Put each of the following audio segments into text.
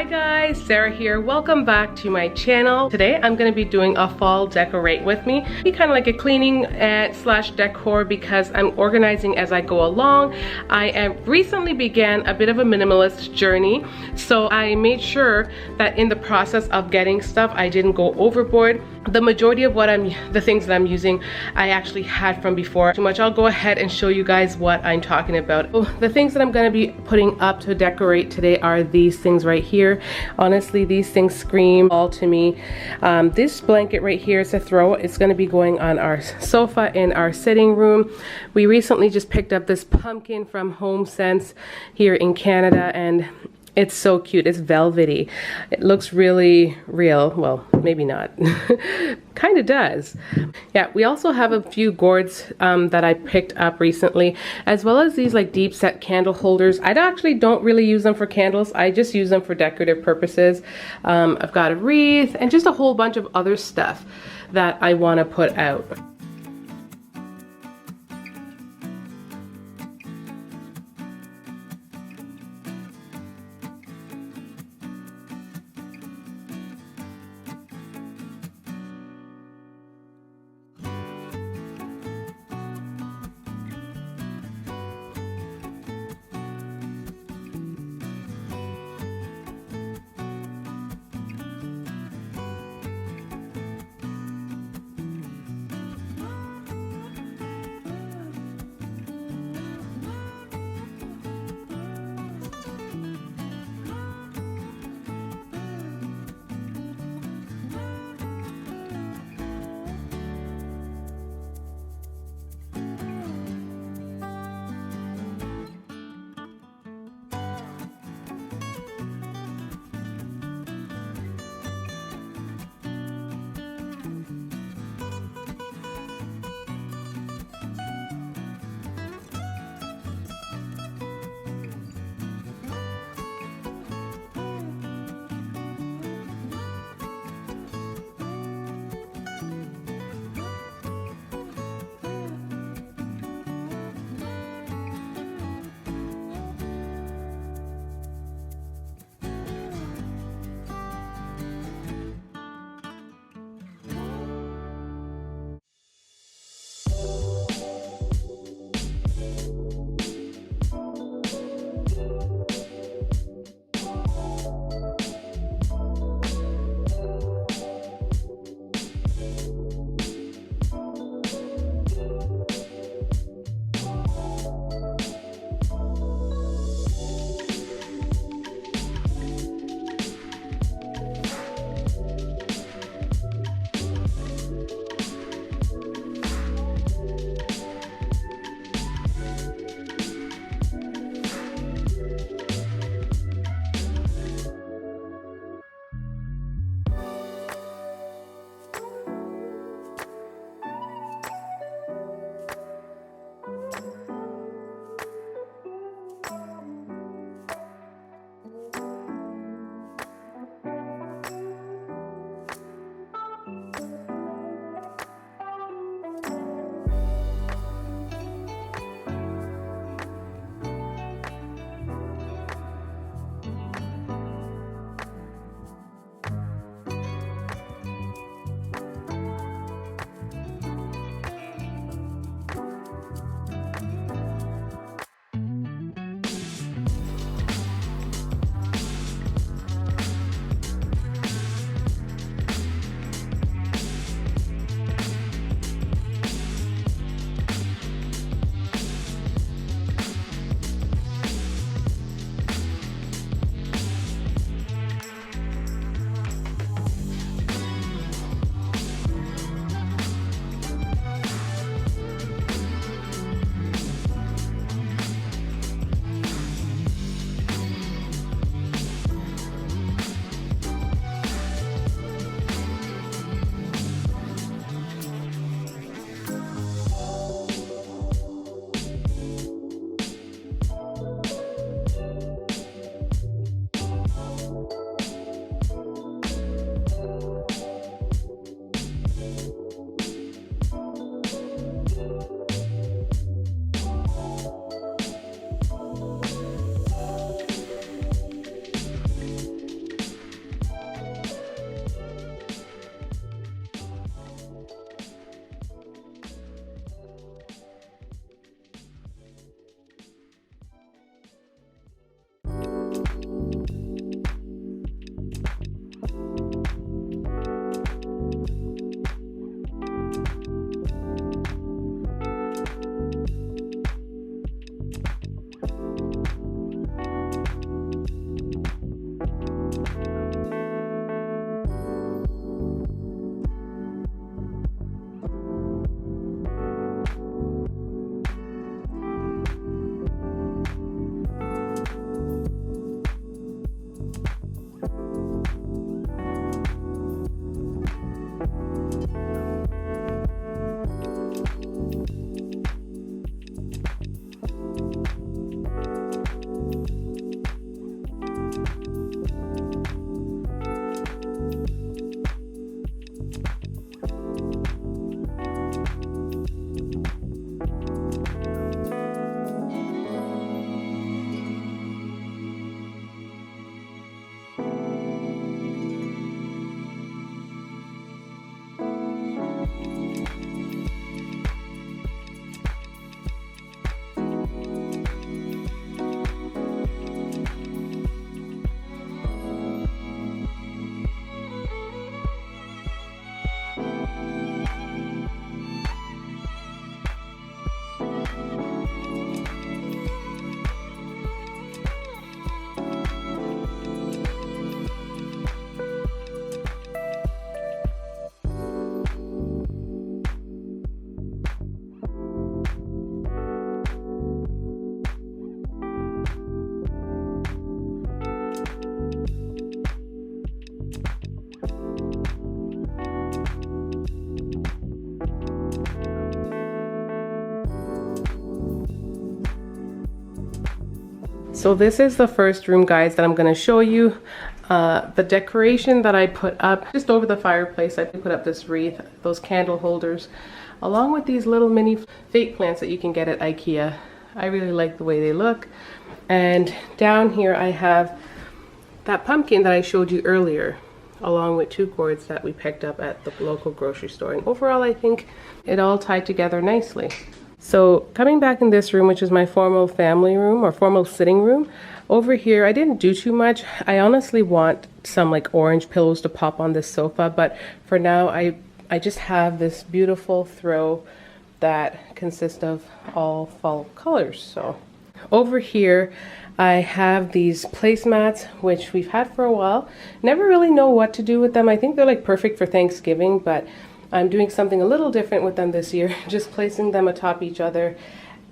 guys, Sarah here. Welcome back to my channel. Today I'm going to be doing a fall decorate with me. Be kind of like a cleaning slash decor because I'm organizing as I go along. I recently began a bit of a minimalist journey, so I made sure that in the process of getting stuff I didn't go overboard. The majority of the things that I'm using I actually had from before. Too much. I'll go ahead and show you guys what I'm talking about. The things that I'm going to be putting up to decorate today are these things right here. Honestly, these things scream all to me. This blanket right here is a throw. It's going to be going on our sofa in our sitting room. We recently just picked up this pumpkin from HomeSense here in Canada, and it's so cute. It's velvety. It looks really real. Well, maybe not. Kind of does. Yeah, we also have a few gourds that I picked up recently, as well as these like deep set candle holders. I actually don't really use them for candles. I just use them for decorative purposes. I've got a wreath and just a whole bunch of other stuff that I want to put out. So this is the first room, guys, that I'm going to show you. The decoration that I put up just over the fireplace, I put up this wreath, those candle holders, along with these little mini fake plants that you can get at IKEA. I really like the way they look. And down here I have that pumpkin that I showed you earlier, along with 2 gourds that we picked up at the local grocery store. And overall, I think it all tied together nicely. So coming back in this room, which is my formal family room or formal sitting room, over here I didn't do too much. I honestly want some like orange pillows to pop on this sofa, but for now I just have this beautiful throw that consists of all fall colors. So over here I have these placemats, which we've had for a while. Never really know what to do with them. I think they're like perfect for Thanksgiving, but I'm doing something a little different with them this year, just placing them atop each other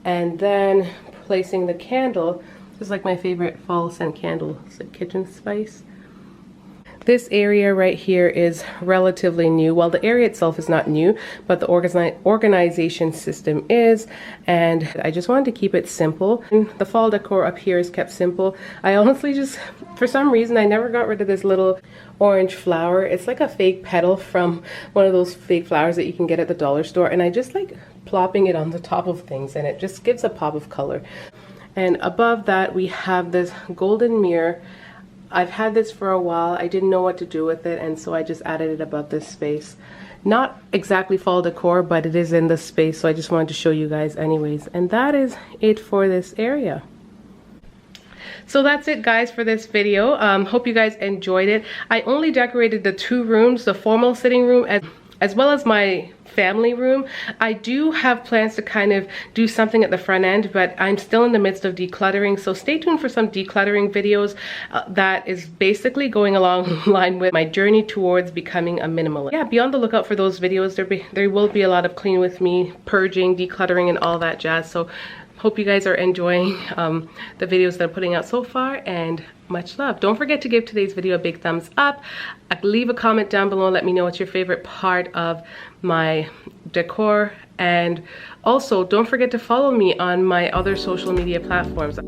and then placing the candle. This is like my favorite fall scent candle. It's like kitchen spice. This area right here is relatively new. Well, the area itself is not new, but the organization system is, and I just wanted to keep it simple. And the fall decor up here is kept simple. I honestly just, for some reason, I never got rid of this little orange flower. It's like a fake petal from one of those fake flowers that you can get at the dollar store, and I just like plopping it on the top of things, and it just gives a pop of color. And above that, we have this golden mirror. I've had this for a while. I didn't know what to do with it, and so I just added it above this space. Not exactly fall decor, but it is in the space, so I just wanted to show you guys anyways. And that is it for this area. So that's it, guys, for this video. Hope you guys enjoyed it. I only decorated the 2 rooms, the formal sitting room as well as my family room. I do have plans to kind of do something at the front end, but I'm still in the midst of decluttering, so stay tuned for some decluttering videos that is basically going along line with my journey towards becoming a minimalist. Yeah, be on the lookout for those videos. There will be a lot of clean with me, purging, decluttering, and all that jazz. So hope you guys are enjoying the videos that I'm putting out so far, and much love. Don't forget to give today's video a big thumbs up. Leave a comment down below and let me know what's your favorite part of my decor. And also, don't forget to follow me on my other social media platforms.